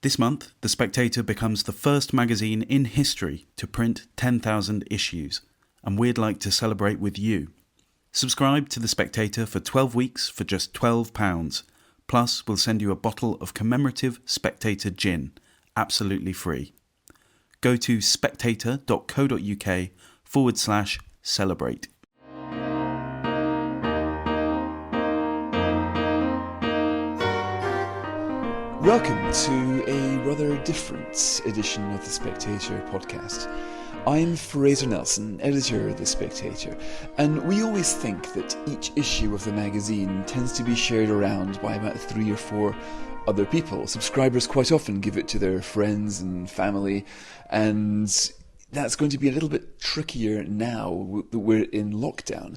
This month, The Spectator becomes the first magazine in history to print 10,000 issues, and we'd like to celebrate with you. Subscribe to The Spectator for 12 weeks for just £12. Plus, we'll send you a bottle of commemorative Spectator gin, absolutely free. Go to spectator.co.uk/celebrate. Welcome to a rather different edition of the Spectator podcast. I'm Fraser Nelson, editor of the Spectator, and we always think that each issue of the magazine tends to be shared around by about 3 or 4 other people. Subscribers quite often give it to their friends and family, and that's going to be a little bit trickier now that we're in lockdown.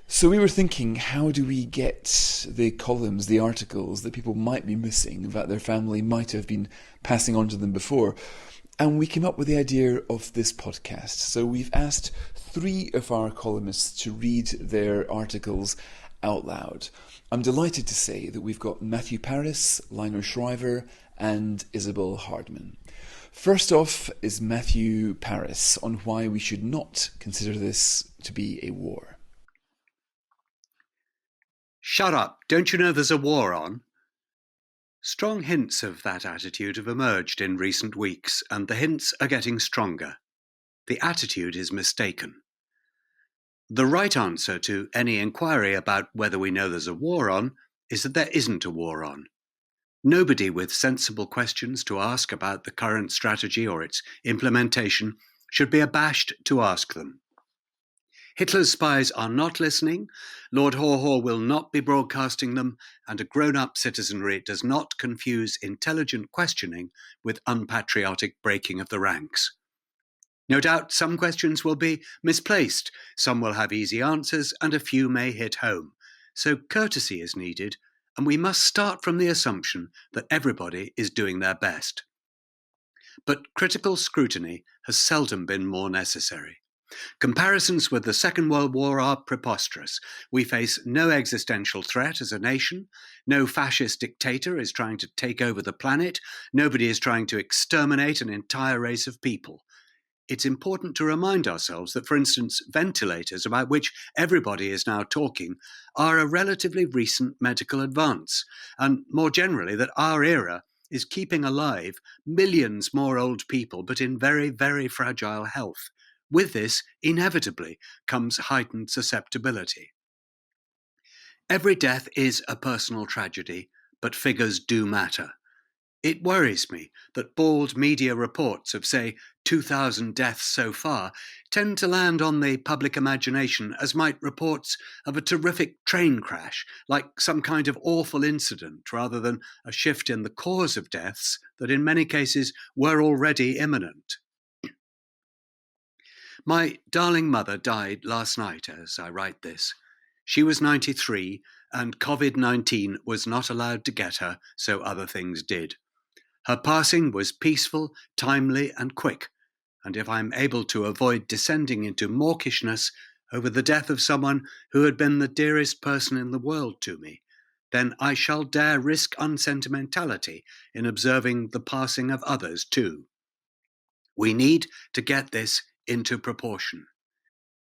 So we were thinking, how do we get the columns, the articles that people might be missing, that their family might have been passing on to them before? And we came up with the idea of this podcast. So we've asked 3 of our columnists to read their articles out loud. I'm delighted to say that we've got Matthew Parris, Lionel Shriver and Isabel Hardman. First off is Matthew Parris on why we should not consider this to be a war. Shut up, don't you know there's a war on? Strong hints of that attitude have emerged in recent weeks, and the hints are getting stronger. The attitude is mistaken. The right answer to any inquiry about whether we know there's a war on is that there isn't a war on. Nobody with sensible questions to ask about the current strategy or its implementation should be abashed to ask them. Hitler's spies are not listening, Lord Haw will not be broadcasting them, and a grown-up citizenry does not confuse intelligent questioning with unpatriotic breaking of the ranks. No doubt some questions will be misplaced, some will have easy answers, and a few may hit home. So courtesy is needed, and we must start from the assumption that everybody is doing their best. But critical scrutiny has seldom been more necessary. Comparisons with the Second World War are preposterous. We face no existential threat as a nation. No fascist dictator is trying to take over the planet. Nobody is trying to exterminate an entire race of people. It's important to remind ourselves that, for instance, ventilators, about which everybody is now talking, are a relatively recent medical advance, and more generally that our era is keeping alive millions more old people, but in very, very fragile health. With this, inevitably, comes heightened susceptibility. Every death is a personal tragedy, but figures do matter. It worries me that bald media reports of, say, 2,000 deaths so far tend to land on the public imagination as might reports of a terrific train crash, like some kind of awful incident, rather than a shift in the cause of deaths that in many cases were already imminent. My darling mother died last night as I write this. She was 93 and COVID-19 was not allowed to get her, so other things did. Her passing was peaceful, timely and quick, and if I'm able to avoid descending into mawkishness over the death of someone who had been the dearest person in the world to me, then I shall dare risk unsentimentality in observing the passing of others too. We need to get this into proportion.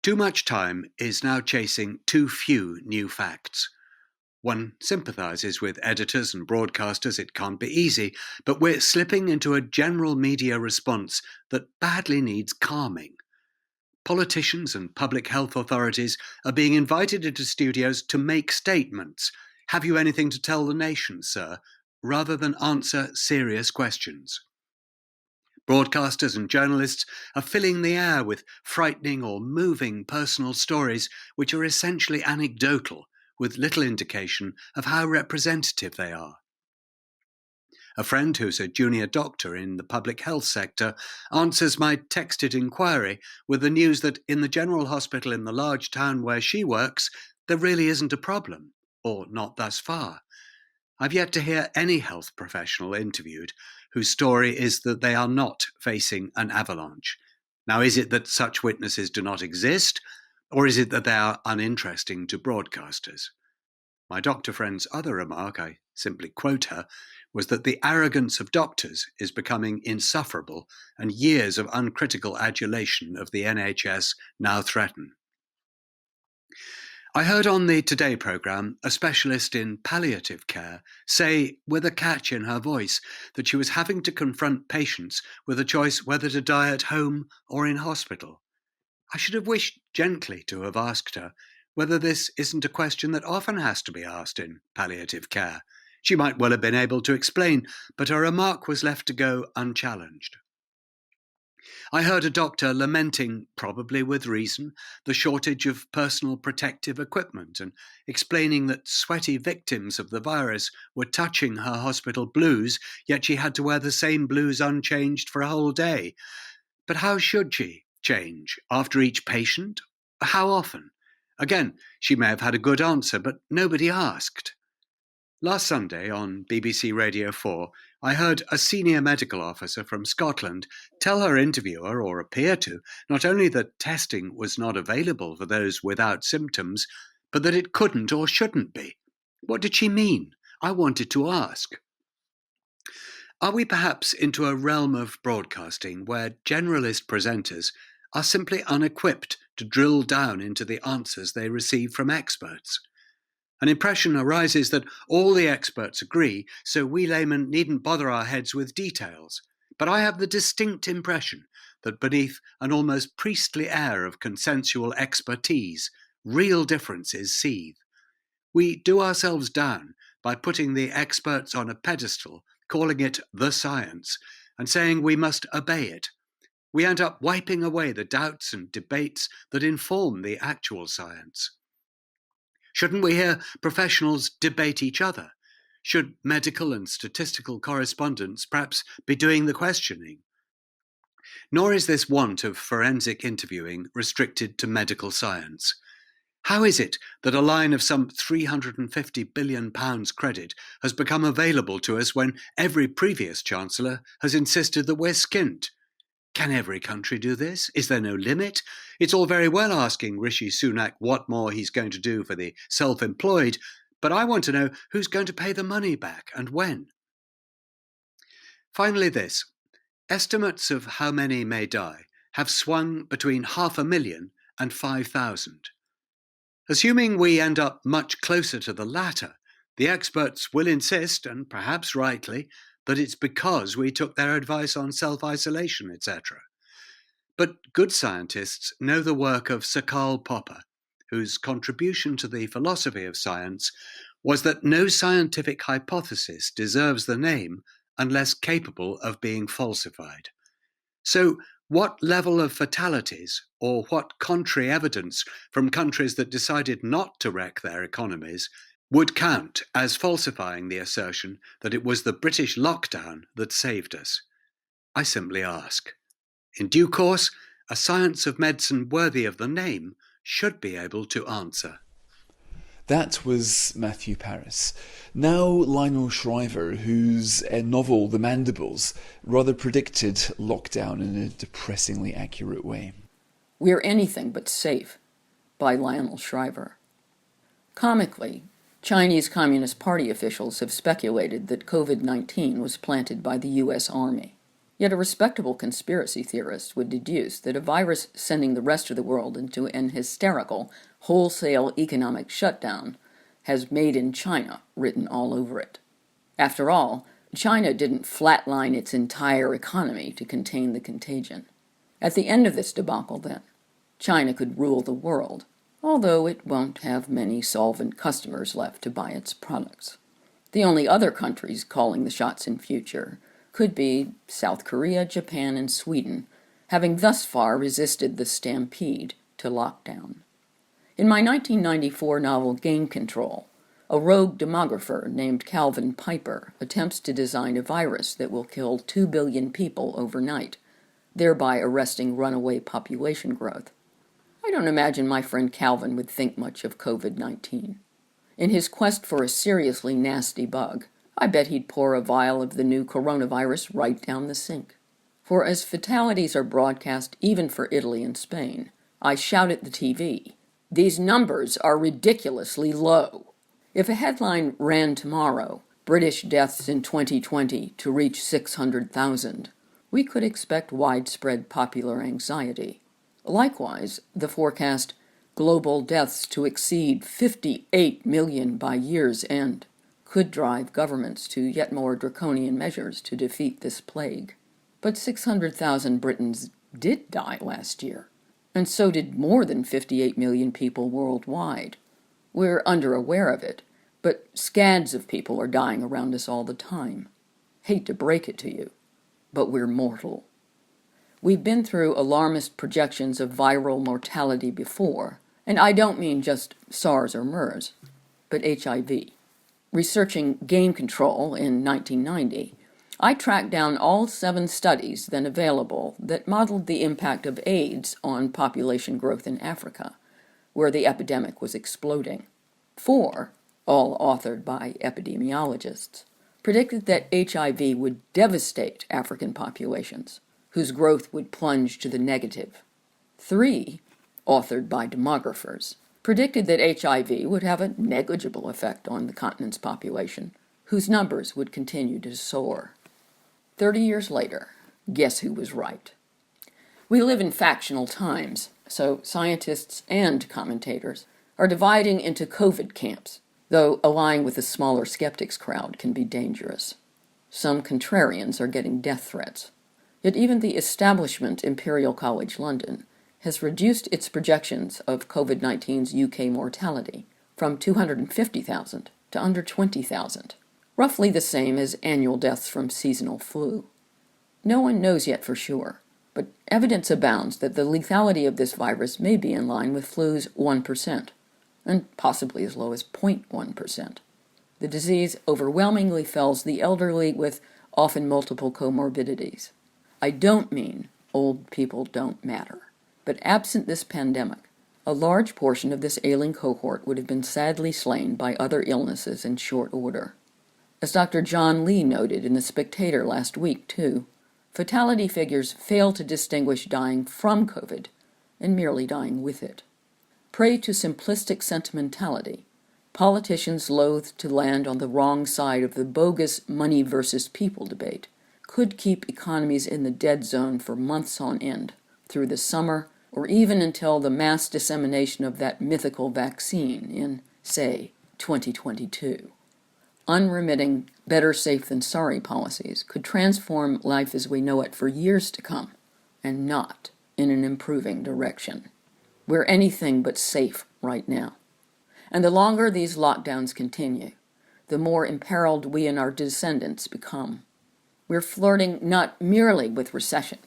Too much time is now chasing too few new facts. One sympathises with editors and broadcasters, it can't be easy, but we're slipping into a general media response that badly needs calming. Politicians and public health authorities are being invited into studios to make statements. Have you anything to tell the nation, sir? Rather than answer serious questions. Broadcasters and journalists are filling the air with frightening or moving personal stories which are essentially anecdotal, with little indication of how representative they are. A friend who's a junior doctor in the public health sector answers my texted inquiry with the news that in the general hospital in the large town where she works, there really isn't a problem, or not thus far. I've yet to hear any health professional interviewed whose story is that they are not facing an avalanche. Now, is it that such witnesses do not exist, or is it that they are uninteresting to broadcasters? My doctor friend's other remark, I simply quote her, was that the arrogance of doctors is becoming insufferable and years of uncritical adulation of the NHS now threaten. I heard on the Today programme a specialist in palliative care say, with a catch in her voice, that she was having to confront patients with a choice whether to die at home or in hospital. I should have wished gently to have asked her whether this isn't a question that often has to be asked in palliative care. She might well have been able to explain, but her remark was left to go unchallenged. I heard a doctor lamenting, probably with reason, the shortage of personal protective equipment and explaining that sweaty victims of the virus were touching her hospital blues, yet she had to wear the same blues unchanged for a whole day. But how should she change? After each patient? How often? Again, she may have had a good answer, but nobody asked. Last Sunday on BBC Radio 4, I heard a senior medical officer from Scotland tell her interviewer, or appear to, not only that testing was not available for those without symptoms, but that it couldn't or shouldn't be. What did she mean? I wanted to ask. Are we perhaps into a realm of broadcasting where generalist presenters are simply unequipped to drill down into the answers they receive from experts? An impression arises that all the experts agree, so we laymen needn't bother our heads with details. But I have the distinct impression that beneath an almost priestly air of consensual expertise, real differences seethe. We do ourselves down by putting the experts on a pedestal, calling it the science, and saying we must obey it. We end up wiping away the doubts and debates that inform the actual science. Shouldn't we hear professionals debate each other? Should medical and statistical correspondents perhaps be doing the questioning? Nor is this want of forensic interviewing restricted to medical science. How is it that a line of some £350 billion credit has become available to us when every previous Chancellor has insisted that we're skint? Can every country do this? Is there no limit? It's all very well asking Rishi Sunak what more he's going to do for the self-employed, but I want to know who's going to pay the money back and when. Finally this. Estimates of how many may die have swung between 500,000 and 5,000. Assuming we end up much closer to the latter, the experts will insist, and perhaps rightly, that it's because we took their advice on self-isolation, etc. But good scientists know the work of Sir Karl Popper, whose contribution to the philosophy of science was that no scientific hypothesis deserves the name unless capable of being falsified. So, what level of fatalities or what contrary evidence from countries that decided not to wreck their economies would count as falsifying the assertion that it was the British lockdown that saved us? I simply ask. In due course, a science of medicine worthy of the name should be able to answer. That was Matthew Parris. Now Lionel Shriver, whose novel The Mandibles rather predicted lockdown in a depressingly accurate way. We're Anything But Safe by Lionel Shriver. Comically, Chinese Communist Party officials have speculated that COVID-19 was planted by the U.S. Army. Yet a respectable conspiracy theorist would deduce that a virus sending the rest of the world into an hysterical, wholesale economic shutdown has "Made in China" written all over it. After all, China didn't flatline its entire economy to contain the contagion. At the end of this debacle, then, China could rule the world, although it won't have many solvent customers left to buy its products. The only other countries calling the shots in future could be South Korea, Japan, and Sweden, having thus far resisted the stampede to lockdown. In my 1994 novel Game Control, a rogue demographer named Calvin Piper attempts to design a virus that will kill 2 billion people overnight, thereby arresting runaway population growth. I don't imagine my friend Calvin would think much of COVID-19. In his quest for a seriously nasty bug, I bet he'd pour a vial of the new coronavirus right down the sink. For as fatalities are broadcast even for Italy and Spain, I shout at the TV, "These numbers are ridiculously low." If a headline ran tomorrow, British deaths in 2020 to reach 600,000, we could expect widespread popular anxiety. Likewise, the forecast global deaths to exceed 58 million by year's end could drive governments to yet more draconian measures to defeat this plague. But 600,000 Britons did die last year, and so did more than 58 million people worldwide. We're underaware of it, but scads of people are dying around us all the time. Hate to break it to you, but we're mortal. We've been through alarmist projections of viral mortality before, and I don't mean just SARS or MERS, but HIV. Researching game control in 1990, I tracked down all 7 studies then available that modeled the impact of AIDS on population growth in Africa, where the epidemic was exploding. 4, all authored by epidemiologists, predicted that HIV would devastate African populations, whose growth would plunge to the negative. 3, authored by demographers, predicted that HIV would have a negligible effect on the continent's population, whose numbers would continue to soar. 30 years later, guess who was right? We live in factional times, so scientists and commentators are dividing into COVID camps, though allying with the smaller skeptics crowd can be dangerous. Some contrarians are getting death threats. Yet even the establishment Imperial College London has reduced its projections of COVID-19's UK mortality from 250,000 to under 20,000, roughly the same as annual deaths from seasonal flu. No one knows yet for sure, but evidence abounds that the lethality of this virus may be in line with flu's 1%, and possibly as low as 0.1%. The disease overwhelmingly fells the elderly with often multiple comorbidities. I don't mean old people don't matter, but absent this pandemic, a large portion of this ailing cohort would have been sadly slain by other illnesses in short order. As Dr. John Lee noted in the Spectator last week, too, fatality figures fail to distinguish dying from COVID and merely dying with it. Prey to simplistic sentimentality, politicians loath to land on the wrong side of the bogus money versus people debate could keep economies in the dead zone for months on end, through the summer, or even until the mass dissemination of that mythical vaccine in, say, 2022. Unremitting, better safe than sorry policies could transform life as we know it for years to come, and not in an improving direction. We're anything but safe right now. And the longer these lockdowns continue, the more imperiled we and our descendants become. We're flirting not merely with recession,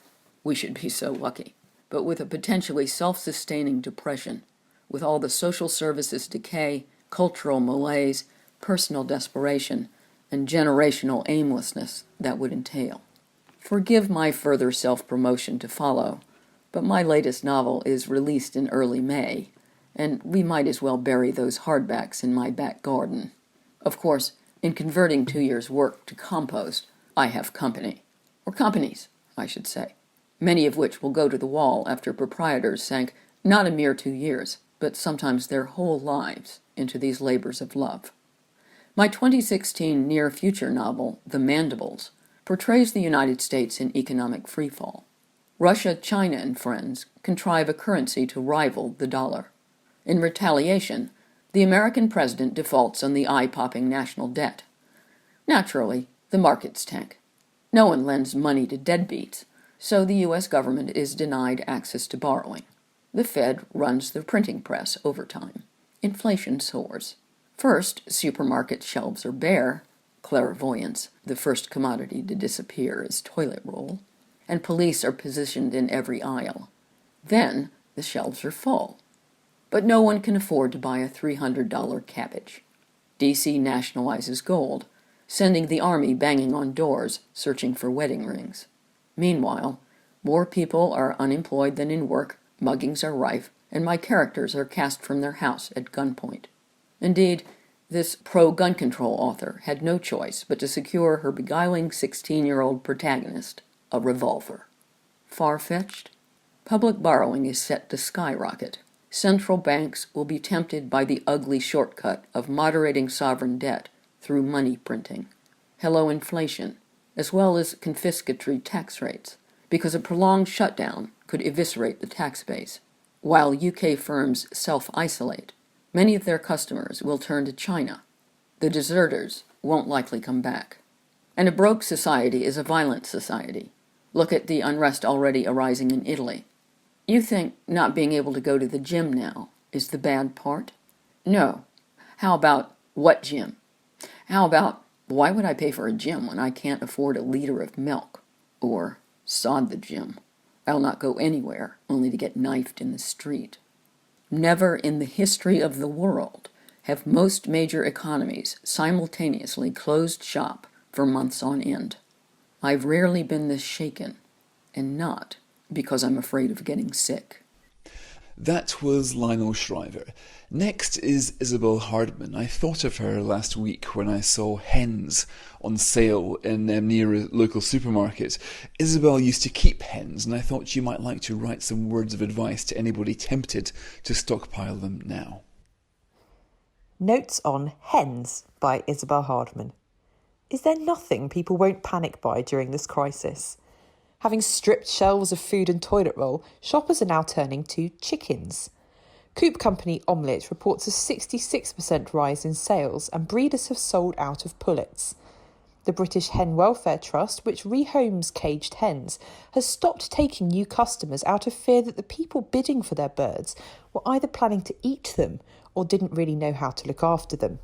we should be so lucky, but with a potentially self-sustaining depression, with all the social services decay, cultural malaise, personal desperation, and generational aimlessness that would entail. Forgive my further self-promotion to follow, but my latest novel is released in early May, and we might as well bury those hardbacks in my back garden. Of course, in converting 2 years' work to compost, I have company, or companies, I should say, many of which will go to the wall after proprietors sank not a mere 2 years, but sometimes their whole lives into these labors of love. My 2016 near-future novel, The Mandibles, portrays the United States in economic freefall. Russia, China, and friends contrive a currency to rival the dollar. In retaliation, the American president defaults on the eye-popping national debt. Naturally, the markets tank. No one lends money to deadbeats, so the U.S. government is denied access to borrowing. The Fed runs the printing press overtime. Inflation soars. First, supermarket shelves are bare, clairvoyance, the first commodity to disappear is toilet roll, and police are positioned in every aisle. Then, the shelves are full. But no one can afford to buy a $300 cabbage. D.C. nationalizes gold, sending the army banging on doors, searching for wedding rings. Meanwhile, more people are unemployed than in work, muggings are rife, and my characters are cast from their house at gunpoint. Indeed, this pro-gun control author had no choice but to secure her beguiling 16-year-old protagonist a revolver. Far-fetched? Public borrowing is set to skyrocket. Central banks will be tempted by the ugly shortcut of moderating sovereign debt through money printing. Hello inflation, as well as confiscatory tax rates, because a prolonged shutdown could eviscerate the tax base. While UK firms self-isolate, many of their customers will turn to China. The deserters won't likely come back. And a broke society is a violent society. Look at the unrest already arising in Italy. You think not being able to go to the gym now is the bad part? No. How about what gym? How about why would I pay for a gym when I can't afford a liter of milk? Or sod the gym. I'll not go anywhere only to get knifed in the street. Never in the history of the world have most major economies simultaneously closed shop for months on end. I've rarely been this shaken, and not because I'm afraid of getting sick. That was Lionel Shriver. Next is Isabel Hardman. I thought of her last week when I saw hens on sale in near a local supermarket. Isabel used to keep hens, and I thought you might like to write some words of advice to anybody tempted to stockpile them now. Notes on Hens by Isabel Hardman. Is there nothing people won't panic buy during this crisis? Having stripped shelves of food and toilet roll, shoppers are now turning to chickens. Coop company Omelette reports a 66% rise in sales, and breeders have sold out of pullets. The British Hen Welfare Trust, which rehomes caged hens, has stopped taking new customers out of fear that the people bidding for their birds were either planning to eat them or didn't really know how to look after them.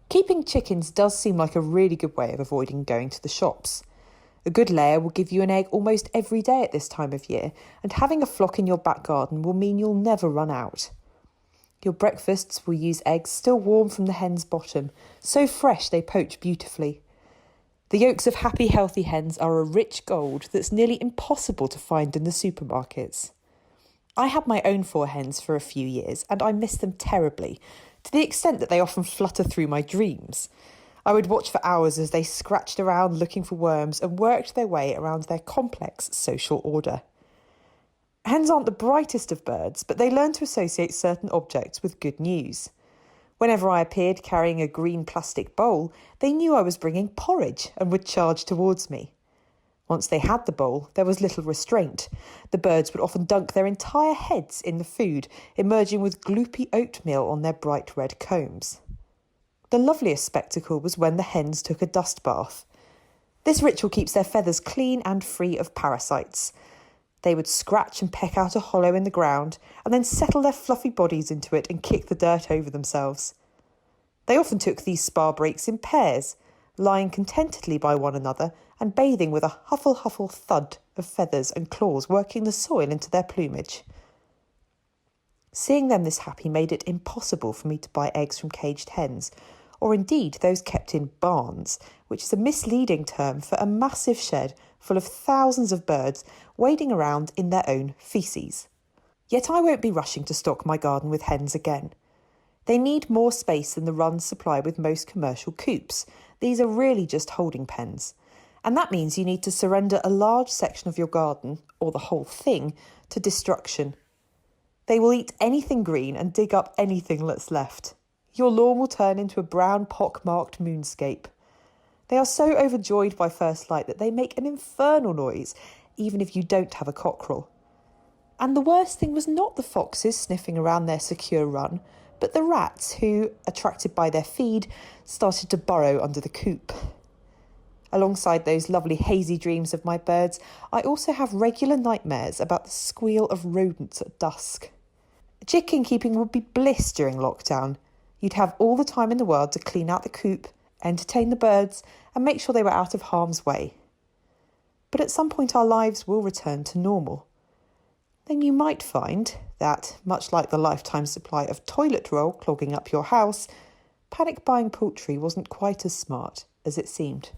Keeping chickens does seem like a really good way of avoiding going to the shops. A good layer will give you an egg almost every day at this time of year, and having a flock in your back garden will mean you'll never run out. Your breakfasts will use eggs still warm from the hen's bottom, so fresh they poach beautifully. The yolks of happy, healthy hens are a rich gold that's nearly impossible to find in the supermarkets. I had my own 4 hens for a few years, and I miss them terribly, to the extent that they often flutter through my dreams. I would watch for hours as they scratched around looking for worms and worked their way around their complex social order. Hens aren't the brightest of birds, but they learn to associate certain objects with good news. Whenever I appeared carrying a green plastic bowl, they knew I was bringing porridge and would charge towards me. Once they had the bowl, there was little restraint. The birds would often dunk their entire heads in the food, emerging with gloopy oatmeal on their bright red combs. The loveliest spectacle was when the hens took a dust bath. This ritual keeps their feathers clean and free of parasites. They would scratch and peck out a hollow in the ground and then settle their fluffy bodies into it and kick the dirt over themselves. They often took these spa breaks in pairs, lying contentedly by one another and bathing with a huffle-huffle thud of feathers and claws working the soil into their plumage. Seeing them this happy made it impossible for me to buy eggs from caged hens, or indeed those kept in barns, which is a misleading term for a massive shed full of thousands of birds wading around in their own faeces. Yet I won't be rushing to stock my garden with hens again. They need more space than the runs supply with most commercial coops. These are really just holding pens. And that means you need to surrender a large section of your garden, or the whole thing, to destruction. They will eat anything green and dig up anything that's left. Your lawn will turn into a brown pock-marked moonscape. They are so overjoyed by first light that they make an infernal noise, even if you don't have a cockerel. And the worst thing was not the foxes sniffing around their secure run, but the rats who, attracted by their feed, started to burrow under the coop. Alongside those lovely hazy dreams of my birds, I also have regular nightmares about the squeal of rodents at dusk. Chicken keeping would be bliss during lockdown. You'd have all the time in the world to clean out the coop, entertain the birds, and make sure they were out of harm's way. But at some point our lives will return to normal. Then you might find that, much like the lifetime supply of toilet roll clogging up your house, panic buying poultry wasn't quite as smart as it seemed.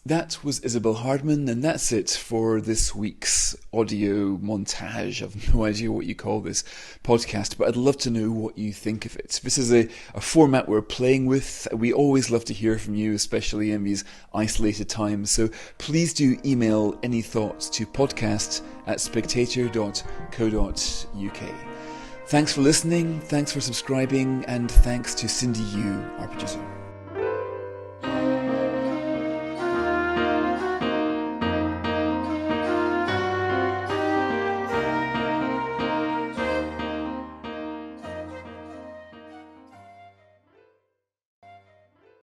That was Isabel Hardman, and that's it for this week's audio montage. I've no idea what you call this podcast, but I'd love to know what you think of it. This is a format we're playing with. We always love to hear from you, especially in these isolated times. So please do email any thoughts to podcast@spectator.co.uk. Thanks for listening, thanks for subscribing, and thanks to Cindy Yu, our producer.